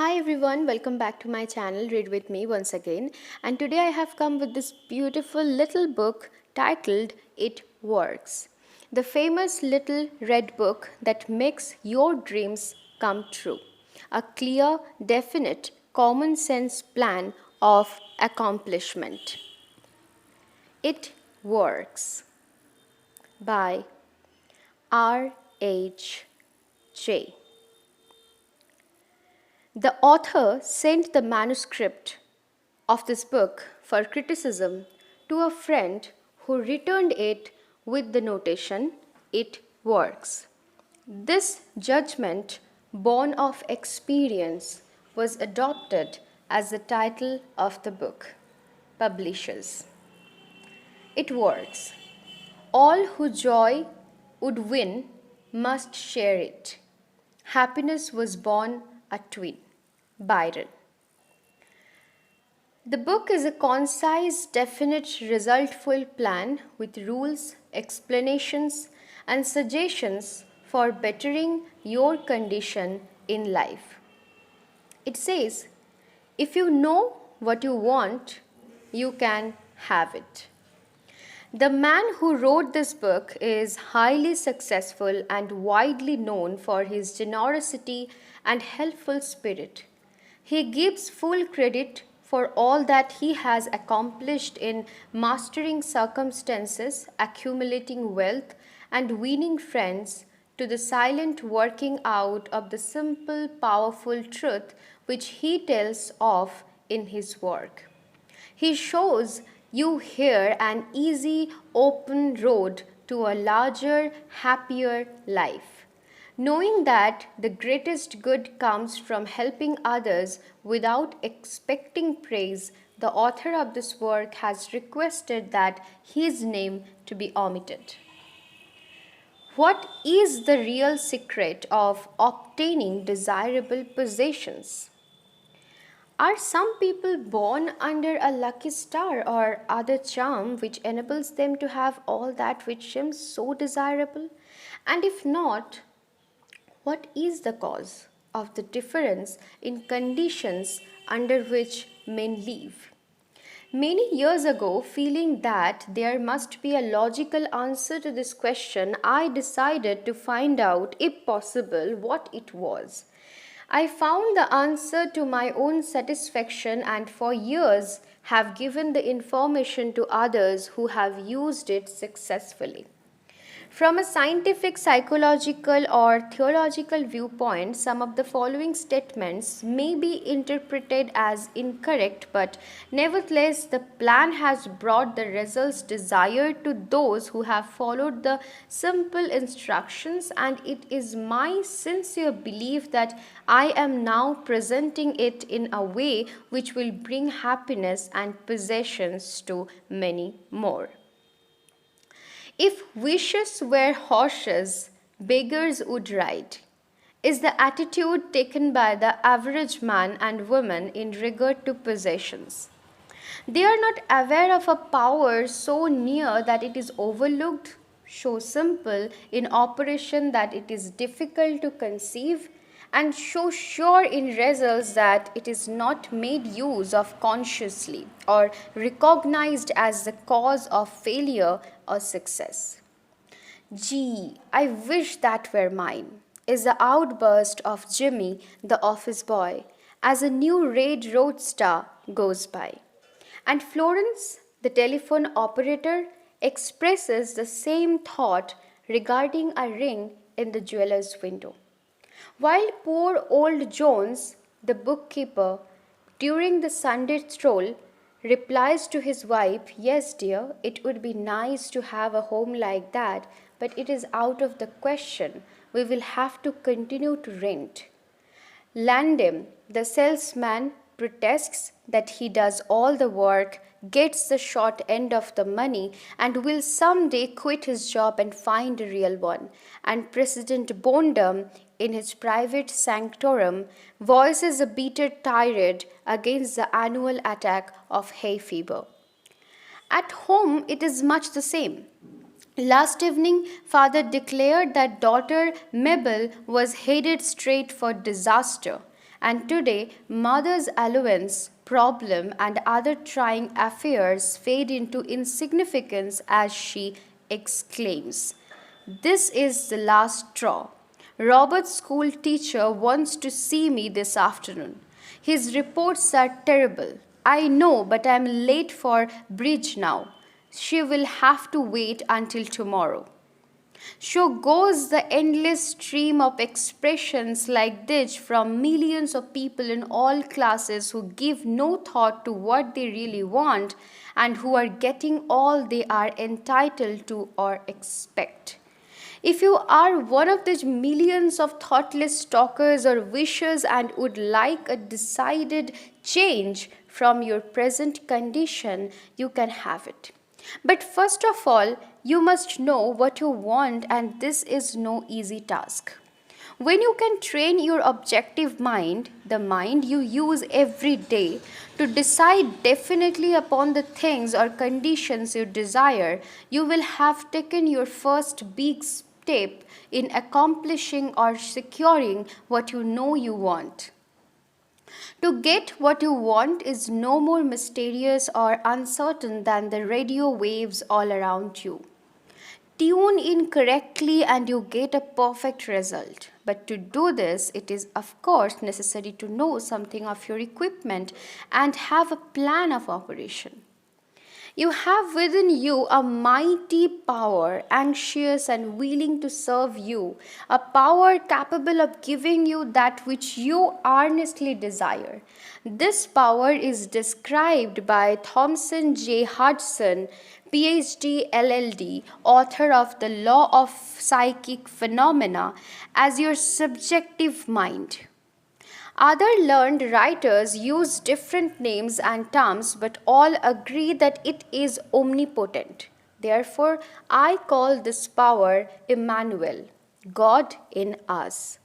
Hi everyone, welcome back to my channel Read With Me once again, and today I have come with this beautiful little book titled It Works. The famous little red book that makes your dreams come true. A clear, definite, common sense plan of accomplishment. It Works by RHJ. The author sent the manuscript of this book for criticism to a friend who returned it with the notation, "It works." This judgment, born of experience, was adopted as the title of the book. Publishers. It works. All who joy would win must share it. Happiness was born a twin. Byron. The book is a concise, definite, resultful plan with rules, explanations, and suggestions for bettering your condition in life. It says, if you know what you want, you can have it. The man who wrote this book is highly successful and widely known for his generosity and helpful spirit. He gives full credit for all that he has accomplished in mastering circumstances, accumulating wealth, and winning friends to the silent working out of the simple, powerful truth which he tells of in his work. He shows you here an easy, open road to a larger, happier life. Knowing that the greatest good comes from helping others without expecting praise, the author of this work has requested that his name to be omitted. What is the real secret of obtaining desirable possessions? Are some people born under a lucky star or other charm which enables them to have all that which seems so desirable? And if not, what is the cause of the difference in conditions under which men live? Many years ago, feeling that there must be a logical answer to this question, I decided to find out, if possible, what it was. I found the answer to my own satisfaction and for years have given the information to others who have used it successfully. From a scientific, psychological, or theological viewpoint, some of the following statements may be interpreted as incorrect, but nevertheless, the plan has brought the results desired to those who have followed the simple instructions, and it is my sincere belief that I am now presenting it in a way which will bring happiness and possessions to many more. If wishes were horses, beggars would ride, is the attitude taken by the average man and woman in regard to possessions. They are not aware of a power so near that it is overlooked, so simple in operation that it is difficult to conceive, and so sure in results that it is not made use of consciously or recognized as the cause of failure or success. Gee, I wish that were mine, is the outburst of Jimmy, the office boy, as a new red roadster goes by. And Florence, the telephone operator, expresses the same thought regarding a ring in the jeweler's window. While poor old Jones, the bookkeeper, during the Sunday stroll, replies to his wife, "Yes, dear, it would be nice to have a home like that, but it is out of the question. We will have to continue to rent." Landem, the salesman, protests that he does all the work, gets the short end of the money, and will someday quit his job and find a real one. And President Bondum, in his private sanctorum, voices a bitter tirade against the annual attack of hay fever. At home, it is much the same. Last evening, father declared that daughter Mabel was headed straight for disaster, And today, mother's allowance, problem, and other trying affairs fade into insignificance as she exclaims, "This is the last straw. Robert's school teacher wants to see me this afternoon. His reports are terrible. I know, but I'm late for bridge now. She will have to wait until tomorrow." So goes the endless stream of expressions like this from millions of people in all classes who give no thought to what they really want and who are getting all they are entitled to or expect. If you are one of these millions of thoughtless talkers or wishers and would like a decided change from your present condition, you can have it. But first of all, you must know what you want, and this is no easy task. When you can train your objective mind, the mind you use every day, to decide definitely upon the things or conditions you desire, you will have taken your first big step in accomplishing or securing what you know you want. To get what you want is no more mysterious or uncertain than the radio waves all around you. Tune in correctly and you get a perfect result. But to do this, it is of course necessary to know something of your equipment and have a plan of operation. You have within you a mighty power, anxious and willing to serve you, a power capable of giving you that which you earnestly desire. This power is described by Thomson J. Hudson, PhD, LLD, author of The Law of Psychic Phenomena, as your subjective mind. Other learned writers use different names and terms, but all agree that it is omnipotent. Therefore, I call this power Emmanuel, God in us.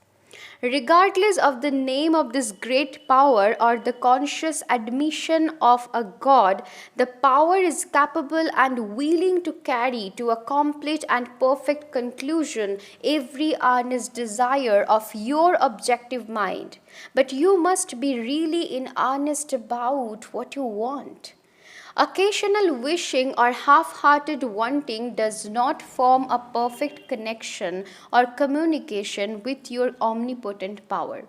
Regardless of the name of this great power or the conscious admission of a God, the power is capable and willing to carry to a complete and perfect conclusion every earnest desire of your objective mind. But you must be really in earnest about what you want. Occasional wishing or half-hearted wanting does not form a perfect connection or communication with your omnipotent power.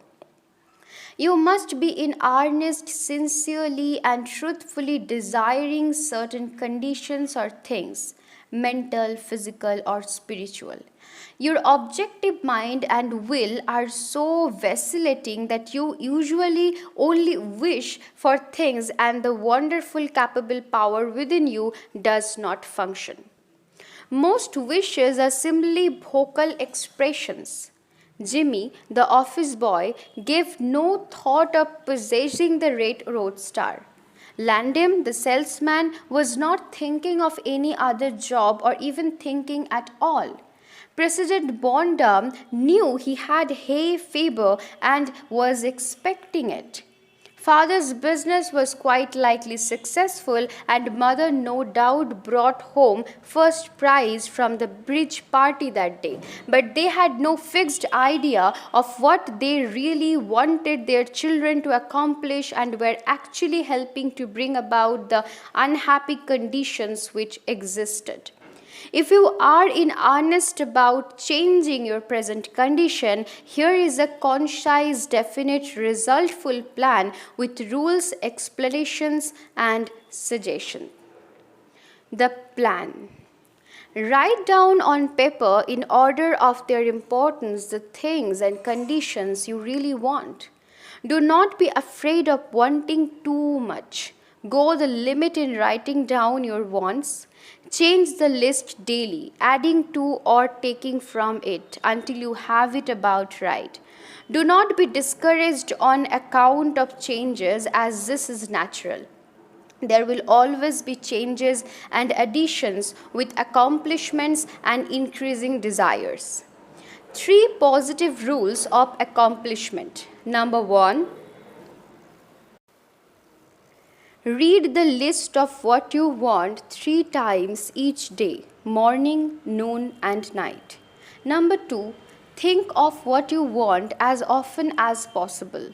You must be in earnest, sincerely, and truthfully desiring certain conditions or things, mental, physical, or spiritual. Your objective mind and will are so vacillating that you usually only wish for things and the wonderful capable power within you does not function. Most wishes are simply vocal expressions. Jimmy, the office boy, gave no thought of possessing the red roadstar. Landem, the salesman, was not thinking of any other job or even thinking at all. President Bondum knew he had hay fever and was expecting it. Father's business was quite likely successful, and mother no doubt brought home first prize from the bridge party that day. But they had no fixed idea of what they really wanted their children to accomplish and were actually helping to bring about the unhappy conditions which existed. If you are in earnest about changing your present condition, here is a concise, definite, resultful plan with rules, explanations, and suggestions. The plan. Write down on paper, in order of their importance, the things and conditions you really want. Do not be afraid of wanting too much. Go the limit in writing down your wants. Change the list daily, adding to or taking from it until you have it about right. Do not be discouraged on account of changes, as this is natural. There will always be changes and additions with accomplishments and increasing desires. 3 positive rules of accomplishment. Number 1. Read the list of what you want 3 times each day, morning, noon, and night. Number 2, think of what you want as often as possible.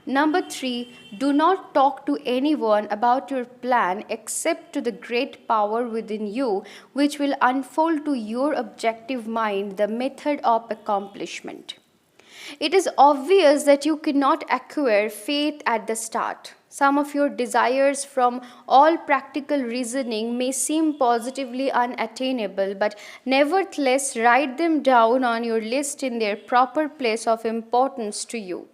Number 3, do not talk to anyone about your plan except to the great power within you, which will unfold to your objective mind the method of accomplishment. It is obvious that you cannot acquire faith at the start. Some of your desires, from all practical reasoning, may seem positively unattainable, but nevertheless, write them down on your list in their proper place of importance to you.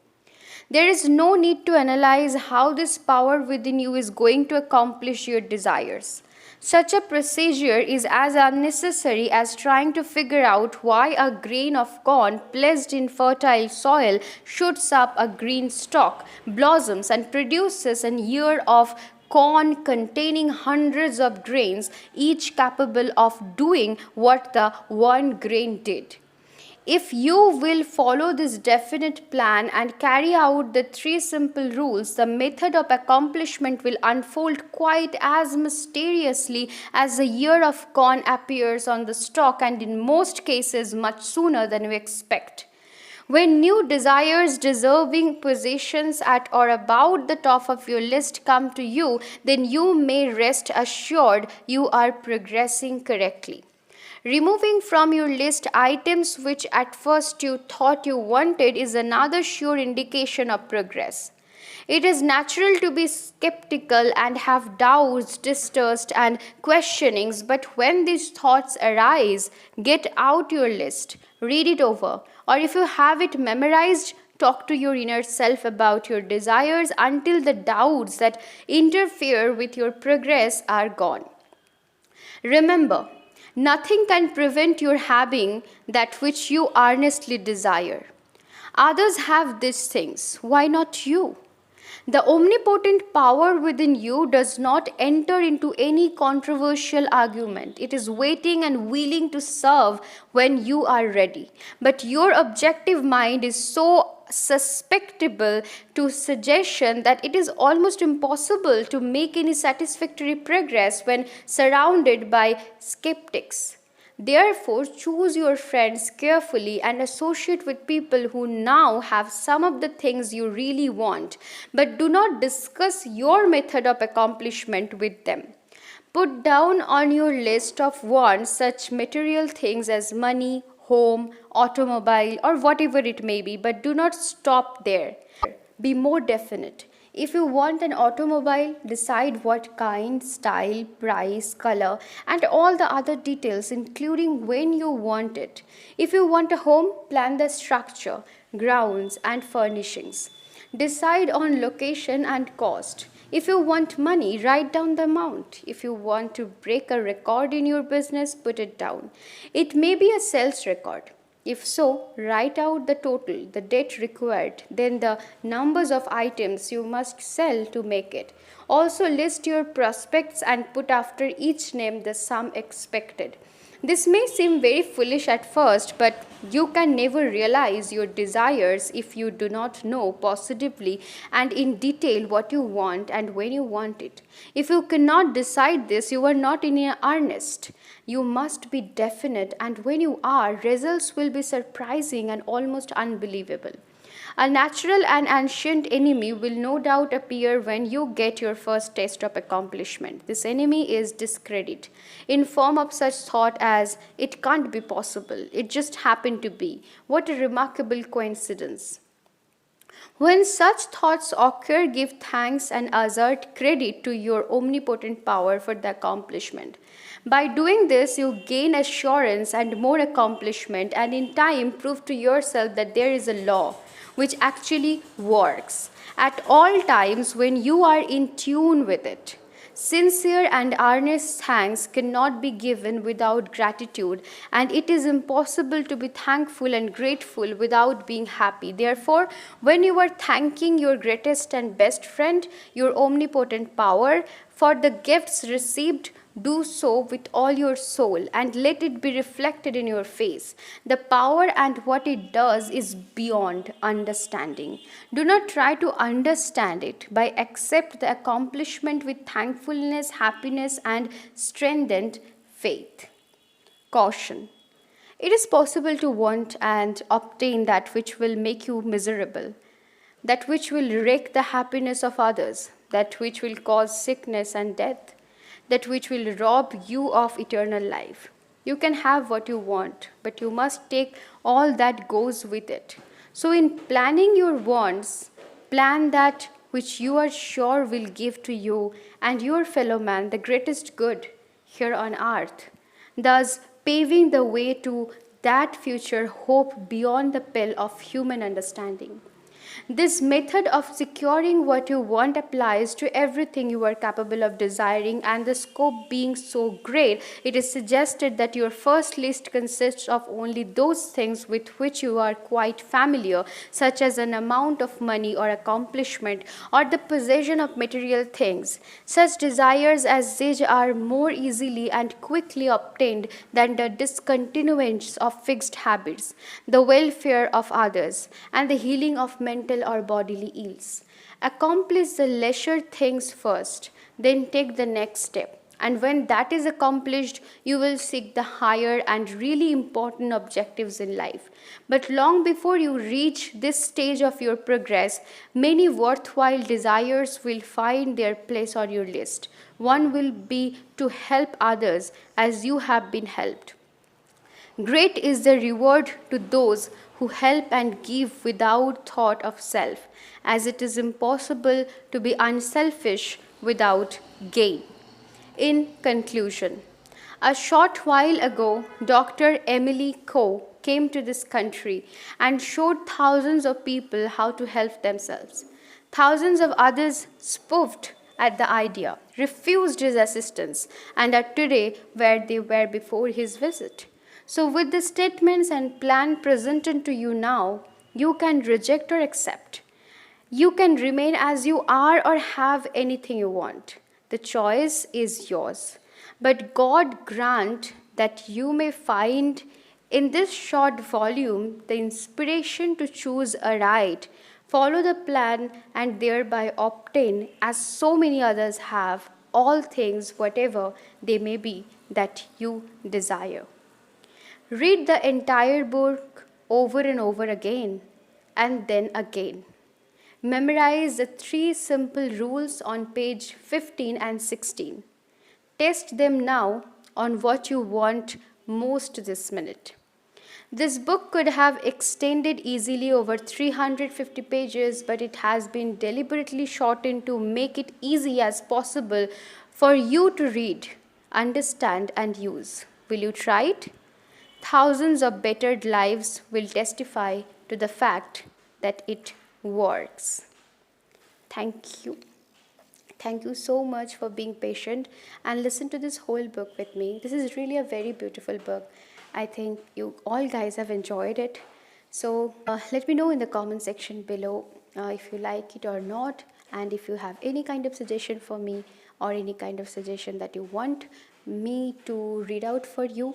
There is no need to analyze how this power within you is going to accomplish your desires. Such a procedure is as unnecessary as trying to figure out why a grain of corn placed in fertile soil shoots up a green stalk, blossoms, and produces an ear of corn containing hundreds of grains, each capable of doing what the one grain did. If you will follow this definite plan and carry out the 3 simple rules, the method of accomplishment will unfold quite as mysteriously as the ear of corn appears on the stalk, and in most cases much sooner than you expect. When new desires, deserving positions at or about the top of your list come to you, then you may rest assured you are progressing correctly. Removing from your list items which at first you thought you wanted is another sure indication of progress. It is natural to be skeptical and have doubts, distrust, and questionings, but when these thoughts arise, get out your list, read it over, or if you have it memorized, talk to your inner self about your desires until the doubts that interfere with your progress are gone. Remember, nothing can prevent your having that which you earnestly desire. Others have these things. Why not you? The omnipotent power within you does not enter into any controversial argument. It is waiting and willing to serve when you are ready. But your objective mind is so susceptible to suggestion that it is almost impossible to make any satisfactory progress when surrounded by skeptics. Therefore, choose your friends carefully and associate with people who now have some of the things you really want, but do not discuss your method of accomplishment with them. Put down on your list of wants such material things as money, home, automobile, or whatever it may be, but do not stop there. Be more definite. If you want an automobile, decide what kind, style, price, color, and all the other details, including when you want it. If you want a home, plan the structure, grounds, and furnishings. Decide on location and cost. If you want money, write down the amount. If you want to break a record in your business, put it down. It may be a sales record. If so, write out the total, the debt required, then the numbers of items you must sell to make it. Also list your prospects and put after each name the sum expected. This may seem very foolish at first, but you can never realize your desires if you do not know positively and in detail what you want and when you want it. If you cannot decide this, you are not in earnest. You must be definite, and when you are, results will be surprising and almost unbelievable. A natural and ancient enemy will no doubt appear when you get your first taste of accomplishment. This enemy is discredit, in form of such thought as, it can't be possible, it just happened to be. What a remarkable coincidence. When such thoughts occur, give thanks and assert credit to your omnipotent power for the accomplishment. By doing this, you gain assurance and more accomplishment, and in time prove to yourself that there is a law which actually works at all times when you are in tune with it. Sincere and earnest thanks cannot be given without gratitude, and it is impossible to be thankful and grateful without being happy. Therefore, when you are thanking your greatest and best friend, your omnipotent power, for the gifts received, do so with all your soul and let it be reflected in your face. The power and what it does is beyond understanding. Do not try to understand it, but accept the accomplishment with thankfulness, happiness, and strengthened faith. Caution. It is possible to want and obtain that which will make you miserable. that which will wreck the happiness of others, that which will cause sickness and death, that which will rob you of eternal life. You can have what you want, but you must take all that goes with it. So, in planning your wants, plan that which you are sure will give to you and your fellow man the greatest good here on earth, thus paving the way to that future hope beyond the pale of human understanding. This method of securing what you want applies to everything you are capable of desiring, and the scope being so great, it is suggested that your first list consists of only those things with which you are quite familiar, such as an amount of money or accomplishment or the possession of material things. Such desires as these are more easily and quickly obtained than the discontinuance of fixed habits, the welfare of others, and the healing of mental or bodily ills. Accomplish the lesser things first, then take the next step. And when that is accomplished, you will seek the higher and really important objectives in life. But long before you reach this stage of your progress, many worthwhile desires will find their place on your list. One will be to help others as you have been helped. Great is the reward to those who help and give without thought of self, as it is impossible to be unselfish without gain. In conclusion, a short while ago, Dr. Emily Coe came to this country and showed thousands of people how to help themselves. Thousands of others spoofed at the idea, refused his assistance, and are today where they were before his visit. So, with the statements and plan presented to you now, you can reject or accept. You can remain as you are or have anything you want. The choice is yours. But God grant that you may find in this short volume the inspiration to choose aright, follow the plan, and thereby obtain, as so many others have, all things, whatever they may be, that you desire. Read the entire book over and over again, and then again. Memorize the 3 simple rules on page 15 and 16. Test them now on what you want most this minute. This book could have extended easily over 350 pages, but it has been deliberately shortened to make it easy as possible for you to read, understand, and use. Will you try it? Thousands of bettered lives will testify to the fact that it works. Thank you. Thank you so much for being patient and listen to this whole book with me. This is really a very beautiful book. I think you all guys have enjoyed it. So let me know in the comment section below if you like it or not, and if you have any kind of suggestion for me or any kind of suggestion that you want me to read out for you,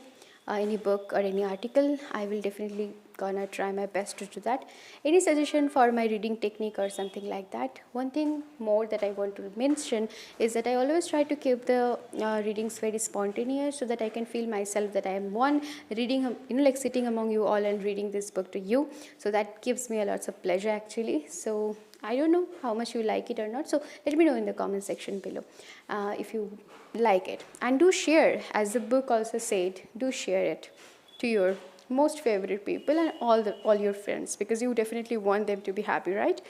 any book or any article, I will definitely gonna try my best to do that. Any suggestion for my reading technique or something like that. One thing more that I want to mention is that I always try to keep the readings very spontaneous, so that I can feel myself that I am one reading, like sitting among you all and reading this book to you. So that gives me a lots of pleasure actually. So I don't know how much you like it or not, so let me know in the comment section below if you like it. And do share, as the book also said, do share it to your most favorite people and all your friends, because you definitely want them to be happy, right?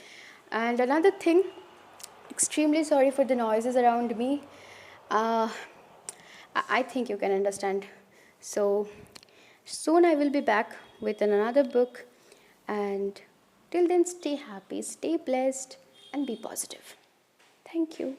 And another thing, extremely sorry for the noises around me. I think you can understand. So soon I will be back with another book, and till then, stay happy, stay blessed, and be positive. Thank you.